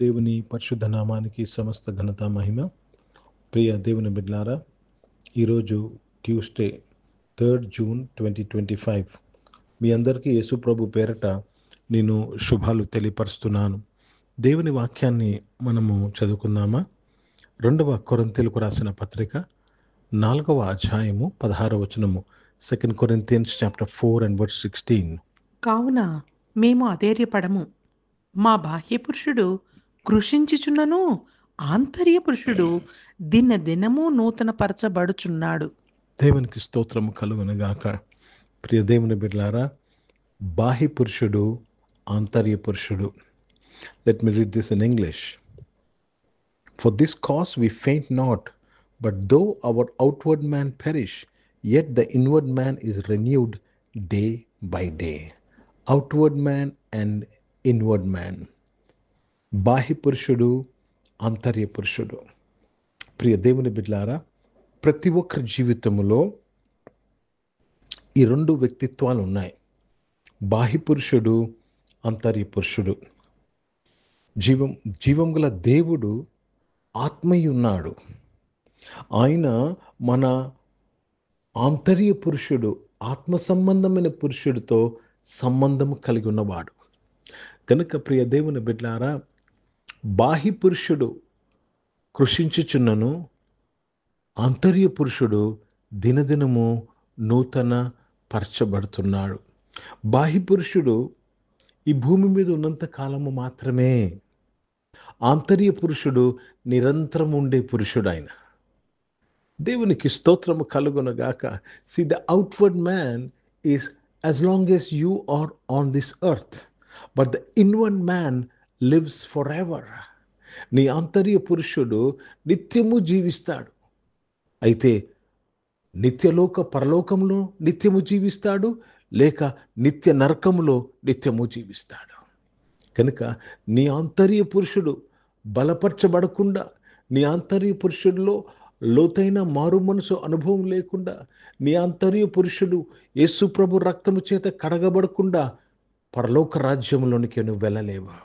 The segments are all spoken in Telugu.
దేవుని పరిశుద్ధ నామానికి సమస్త ఘనత మహిమ. ప్రియ దేవుని బిడ్డలారా, ఈరోజు ట్యూస్డే 3 జూన్ 2025. మీ అందరికీ యేసు ప్రభు పేరట నేను శుభాలు తెలియపరుస్తున్నాను. దేవుని వాక్యాన్ని మనము చదువుకుందామా? 2 కొరింథీయులకు రాసిన పత్రిక 4వ అధ్యాయము 16వ వచనము. 2 Corinthians chapter 4 and verse 16. కావున మేము అధైర్యపడము. మా బాహ్య పురుషుడు కృషించుచున్నను, ఆంతర్య పురుషుడు దినదినము నూతనపరచబడుచున్నాడు. దేవునికి స్తోత్రము కలుగునుగాక. ప్రియ దేవుని బిడ్డలారా, బాహ్య పురుషుడు, ఆంతర్య పురుషుడు. Let me read this in English. For this cause we faint not, but though our outward man perish, yet the inward man is renewed day by day. Outward man and inward man. బాహ్య పురుషుడు, ఆంతర్య పురుషుడు. ప్రియ దేవుని బిడ్డలారా, ప్రతి ఒక్కరి జీవితంలో ఈ 2 వ్యక్తిత్వాలు ఉన్నాయి. బాహ్య పురుషుడు, ఆంతర్య పురుషుడు. జీవం గల దేవుడు ఆత్మయ్య ఉన్నాడు. ఆయన మన ఆంతర్య పురుషుడు, ఆత్మ సంబంధమైన పురుషుడితో సంబంధం కలిగి ఉన్నవాడు. కనుక ప్రియ దేవుని బిడ్డలారా, బాహ్య పురుషుడు కృషించుచున్నను, ఆంతర్య పురుషుడు దినదినము నూతన పరచబడుతున్నాడు. బాహ్య పురుషుడు ఈ భూమి మీద ఉన్నంత కాలము మాత్రమే. ఆంతర్య పురుషుడు నిరంతరం ఉండే పురుషుడు ఆయన. దేవునికి స్తోత్రము కలుగునగాక. See, the outward man is as long as you are on this earth, but the inward man lives forever. నీ ఆంతర్య పురుషుడు నిత్యము జీవిస్తాడు. అయితే నిత్యలోక పరలోకంలో నిత్యము జీవిస్తాడు, లేక నిత్య నరకములో నిత్యము జీవిస్తాడు. కనుక నీ ఆంతర్య పురుషుడు బలపరచబడకుండా, నీ ఆంతర్య పురుషుడిలో లోతైన మారు మనసు అనుభవం లేకుండా, నీ ఆంతర్య పురుషుడు యేసు ప్రభు రక్తము చేత కడగబడకుండా పరలోక రాజ్యంలోనికి నువ్వు వెళ్ళలేవా?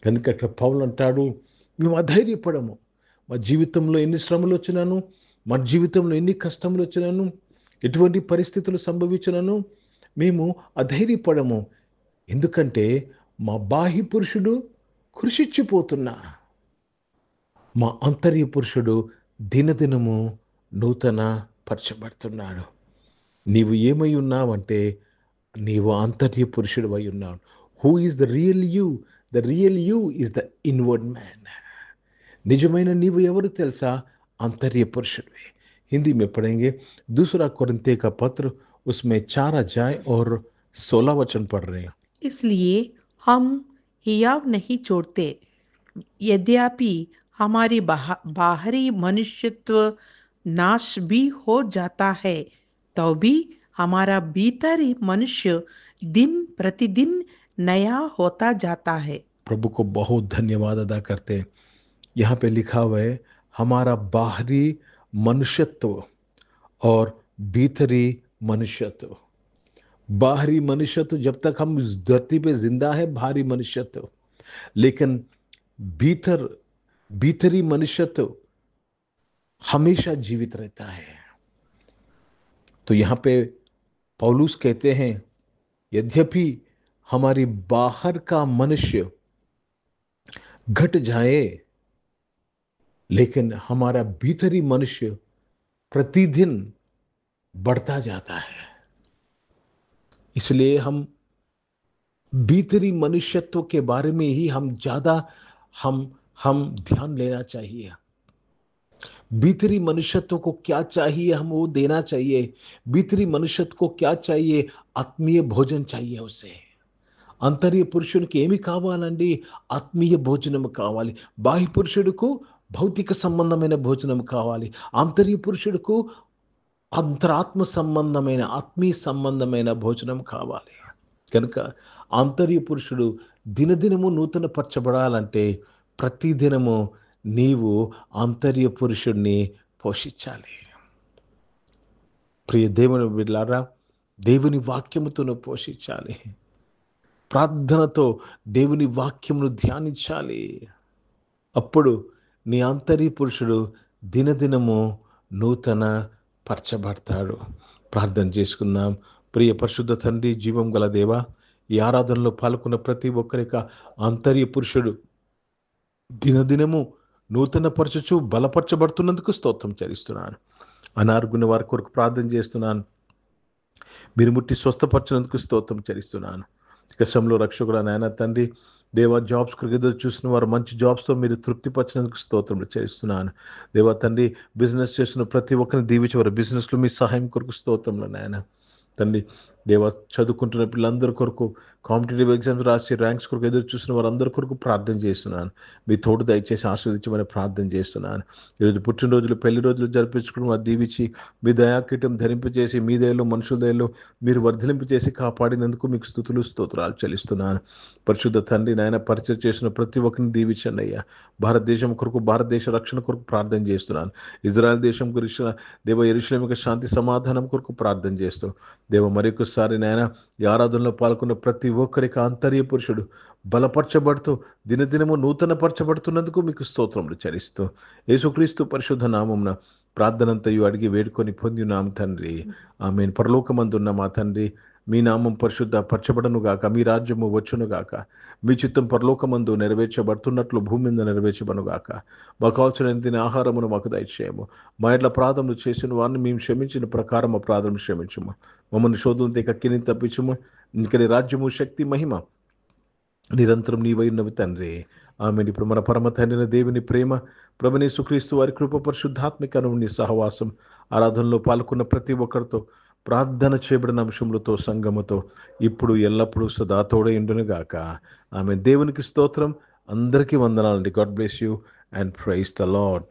కనుక అక్కడ పౌలు అంటాడు, మేము అధైర్యపడము. మా జీవితంలో ఎన్ని శ్రమలు వచ్చినాను, మా జీవితంలో ఎన్ని కష్టములు వచ్చినాను, ఎటువంటి పరిస్థితులు సంభవించినాను, మేము అధైర్యపడము. ఎందుకంటే మా బాహ్య పురుషుడు కృషించిపోతున్నా, మా ఆంతర్య పురుషుడు దినదినము నూతన పరచబడుతున్నాడు. నీవు ఏమై ఉన్నావంటే నీవు ఆంతర్య పురుషుడు అయి ఉన్నావు. Who is the real you? The real you is the inward man. నిజమైన నీవు ఎవరు తెలుసా? आंतर्य पुरुष में। हिंदी में पढ़ेंगे 2 कोरिन्थियों का पत्र, उसमें 4 अध्याय और 16 वचन पढ़ रहे हैं। इसलिए हम हियाव नहीं छोड़ते, यद्यपि हमारी बाहरी मनुष्यत्व नाश भी हो जाता है, तो भी हमारा भीतरी मनुष्य दिन प्रतिदिन नया होता जाता है। प्रभु को बहुत धन्यवाद अदा करते हैं। यहाँ पे लिखा हुआ है हमारा बाहरी मनुष्यत्व और भीतरी मनुष्यत्व। बाहरी मनुष्यत्व जब तक हम इस धरती पे जिंदा है, बाहरी मनुष्यत्व, लेकिन भीतरी मनुष्यत्व हमेशा जीवित रहता है। तो यहाँ पे पौलुस कहते हैं, यद्यपि हमारी बाहर का मनुष्य घट जाए, लेकिन हमारा भीतरी मनुष्य प्रतिदिन बढ़ता जाता है। इसलिए हम भीतरी मनुष्यत्व के बारे में ही हम ज्यादा हम ध्यान लेना चाहिए। भीतरी मनुष्यत्व को क्या चाहिए, हम वो देना चाहिए। भीतरी मनुष्यत्व को क्या चाहिए? आत्मीय भोजन चाहिए उसे। ఆంతర్య పురుషుడికి ఏమి కావాలండి? ఆత్మీయ భోజనం కావాలి. బాహ్య పురుషుడికు భౌతిక సంబంధమైన భోజనం కావాలి. ఆంతర్య పురుషుడికు అంతరాత్మ సంబంధమైన, ఆత్మీయ సంబంధమైన భోజనం కావాలి. కనుక ఆంతర్య పురుషుడు దినదినము నూతన పరచబడాలంటే ప్రతిదినము నీవు ఆంతర్య పురుషుడిని పోషించాలి. ప్రియ దేవుని బిడ్డలారా, దేవుని వాక్యముతో పోషించాలి. ప్రార్థనతో దేవుని వాక్యమును ధ్యానించాలి. అప్పుడు నీ ఆంతర్య పురుషుడు దినదినము నూతన పరచబడతాడు. ప్రార్థన చేసుకుందాం. ప్రియ పరిశుద్ధ తండ్రి, జీవం గల దేవ, ఈ ఆరాధనలో పాల్గొన్న ప్రతి ఒక్కరికి ఆంతర్య పురుషుడు దినదినము నూతన పరచుచు బలపరచబడుతున్నందుకు స్తోత్రం చెల్లిస్తున్నాను. అనారోగ్యున్న వారి కొరకు ప్రార్థన చేస్తున్నాను. మీరు ముట్టి స్వస్థపరచినందుకు స్తోత్రం చెల్లిస్తున్నాను. కష్టంలో రక్షకుడు నాయన తండ్రి దేవా, జాబ్స్ కొరకు ఎదురు చూసిన వారు మంచి జాబ్స్తో మీరు తృప్తిపరిచినందుకు స్తోత్రం చేస్తున్నాను. దేవా తండ్రి, బిజినెస్ చేస్తున్న ప్రతి ఒక్కరిని దీవించి వారి బిజినెస్లో మీ సహాయం కొరకు స్తోత్రంలో నాయన తండ్రి. దేవా, చదువుకుంటున్న పిల్లలందరి కొరకు, కాంపిటేటివ్ ఎగ్జామ్స్ రాసి ర్యాంక్స్ కొరకు ఎదురు చూసిన వారందరి కొరకు ప్రార్థన చేస్తున్నాను. మీ తోడు దయచేసి ఆస్వాదించమని ప్రార్థన చేస్తున్నాను. ఈరోజు పుట్టినరోజులు, పెళ్లి రోజులు జరిపించుకుని వారు దీవించి మీ దయాకీటం ధరింపజేసి మీ దయలో మనుషుల దయలో మీరు వర్ధలింపజేసి కాపాడినందుకు మీకు స్తుతులు స్తోత్రాలు చెల్లిస్తున్నాను. పరిశుద్ధ తండ్రి నాయన, పరిచయం చేసిన ప్రతి ఒక్కరిని దీవించండి అయ్యా. భారతదేశం కొరకు, భారతదేశ రక్షణ కొరకు ప్రార్థన చేస్తున్నాను. ఇజ్రాయెల్ దేశం గురించి దేవ, యెరూషలేముకు శాంతి సమాధానం కొరకు ప్రార్థన చేస్తూ దేవ, మరొకసారి నాయన ఈ ఆరాధనలో పాల్గొన్న ప్రతి ఒక్కరికి ఆంతర్య పురుషుడు బలపరచబడుతూ దినదినము నూతన పరచబడుతున్నందుకు మీకు స్తోత్రములు చెల్లిస్తూ యేసుక్రీస్తు పరిశుద్ధ నామమున ప్రార్థనంతయు అడిగి వేడుకొని పొంది ఉన్నాము తండ్రి. ఆమేన్. పరలోకమందున్న మా తండ్రి, మీ నామం పరిశుద్ధ పరచబడనుగాక, మీ రాజ్యము వచ్చునుగాక, మీ చిత్తం పరలోకమందు నెరవేర్చబడుతున్నట్లు భూమి మీద నెరవేర్చబడుగాక. మాకు కావాల్సిన తినే ఆహారమును మాకు దయచేయము. మా ఎడ్ల ప్రార్థనలు చేసిన వారిని మేము క్షమించిన ప్రకారం మా ప్రార్థన క్షమించము. మమ్మల్ని శోధనతో కక్కిని తప్పించము. ఇంకని రాజ్యము, శక్తి, మహిమ నిరంతరం నీవైనవి తండ్రి. ఆమె ఇప్పుడు మన పరమ తండ్రిన దేవుని ప్రేమ, ప్రభువైన యేసుక్రీస్తు వారి కృప, పరిశుద్ధాత్మిక అనుని సహవాసం, ఆరాధనలో పాల్గొన్న ప్రతి ఒక్కరితో, ప్రార్థన చేయబడిన అంశములతో, సంగముతో ఇప్పుడు ఎల్లప్పుడూ సదా తోడైండునుగాక. ఆమె. దేవునికి స్తోత్రం. అందరికీ వందనాలండి. God bless you and praise the lord.